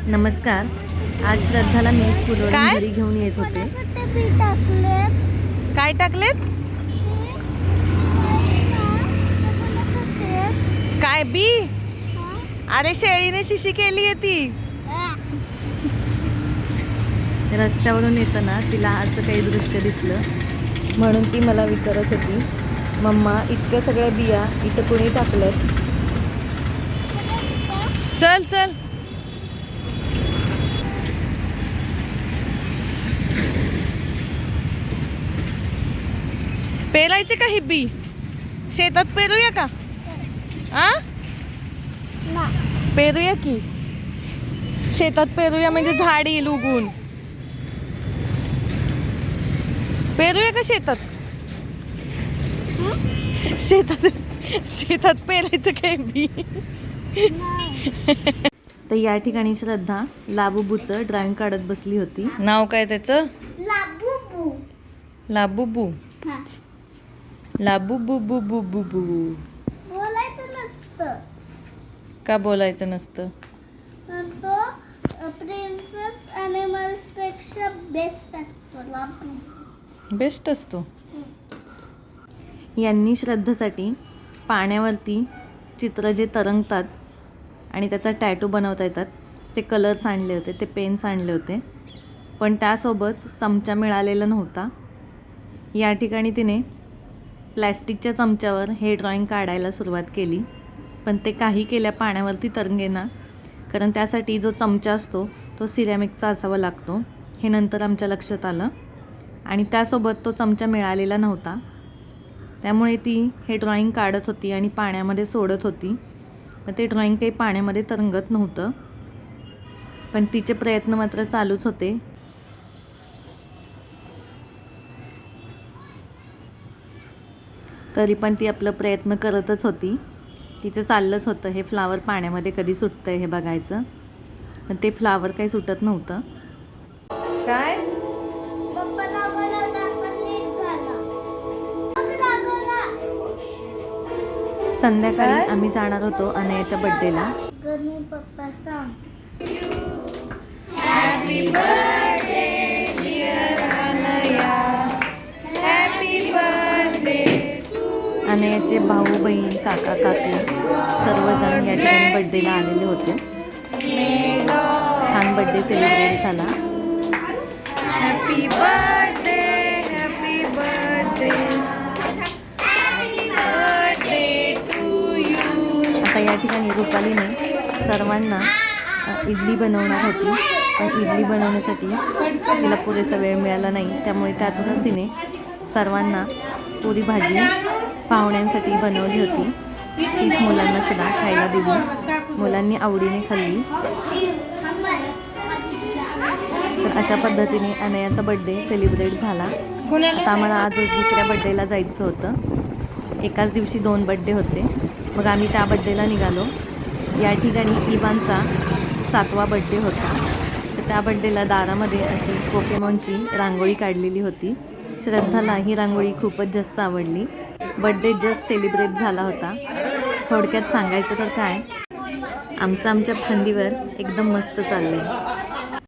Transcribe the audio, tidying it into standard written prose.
नमस्कार. आज श्रद्धाला मी स्कूलवरून घरी घेऊन येत होते. काय टाकलेत? काय बी? अरे शेळीने शिशी केली आहे ती. रस्त्यावरून येताना तिला असं काही दृश्य दिसलं म्हणून ती मला विचारत होती, मम्मा इतक्या सगळ्या बिया इथं कोणी टाकल्यात? चल चल. पेरायचे का ही बी? शेतात पेरूया का? पेरूया की शेतात पेरूया, म्हणजे झाड येईल उगून. पेरूया का शेतात? शेतात शेतात पेरायचं काय बी? तर या ठिकाणी श्रद्धा लाबुबूचं ड्रॉइंग काढत बसली होती. नाव काय त्याचं? लाबुबू. लाबुबू. लाबुबुबुबुबुबू. बोलायचं नसतं. का बोलायचं नसतं? तो प्रिन्सेस ॲनिमल्स पेक्षा बेस्ट असतो लाबुबू. बेस्ट असतो. यांनी श्रद्धेसाठी पाण्यावरती चित्र जे तरंगतात आणि त्याचा टॅटू बनवता येतात ते कलर्स आणले होते, ते पेन्स आणले होते, पण त्यासोबत चमचा मिळालेला नव्हता. या ठिकाणी तिने प्लॅस्टिकच्या चमच्यावर हे ड्रॉइंग काढायला सुरुवात केली, पण ते काही केल्या पाण्यावरती तरंगेना, कारण त्यासाठी जो चमचा असतो तो सिरॅमिकचा असावा लागतो. हे नंतर आमच्या लक्षात आलं आणि त्यासोबत तो चमचा मिळालेला नव्हता. त्यामुळे ती हे ड्रॉइंग काढत होती आणि पाण्यामध्ये सोडत होती, पण ते ड्रॉइंग काही पाण्यामध्ये तरंगत नव्हतं. पण तिचे प्रयत्न मात्र चालूच होते. तरी पण ती आपलं प्रयत्न करतच होती. तिचं चाललंच होतं हे फ्लावर पाण्यामध्ये कधी सुटतंय हे बघायचं, पण ते फ्लावर काही सुटत नव्हतं. काय? पप्पा रागावला, जाता नीट झाला. संध्याकाळी आम्ही जाणार होतो अनयाच्या बड्डेला. गणी पप्पा सांग. Happy birthday dear Anaya. Happy birthday. अनयाचे भाऊ बहीण काका काकू सर्वजण या ठिकाणी बड्डेला आलेले होते. छान बड्डे सेलिब्रेट झाला. Happy birthday. Happy birthday. आता या ठिकाणी रुपालीने सर्वांना इडली बनवणार होती, पण इडली बनवण्यासाठी तिला पुरेसा वेळ मिळाला नाही. त्यामुळे त्यातूनच तिने सर्वांना पुरी भाजी पाहुण्यांसाठी बनवली होती. तीच मुलांना सुद्धा खायला दिली. मुलांनी आवडीने खाल्ली. तर अशा पद्धतीने अनयाचा बड्डे सेलिब्रेट झाला. आता आम्हाला आज दुसऱ्या बड्डेला जायचं होतं. एकाच दिवशी 2 बड्डे होते. मग आम्ही त्या बड्डेला निघालो. या ठिकाणी इवानचा 7वा बड्डे होता. तर त्या बड्डेला दारामध्ये अशी पोकेमॉनची रांगोळी काढलेली होती. श्रद्धाला ही रांगोळी खूपच जास्त आवडली. बड्डे जस्ट सेलिब्रेट झाला होता. थोडक्यात सांगायचं तर काय, आमच्या फंदीवर एकदम मस्त चाललं आहे.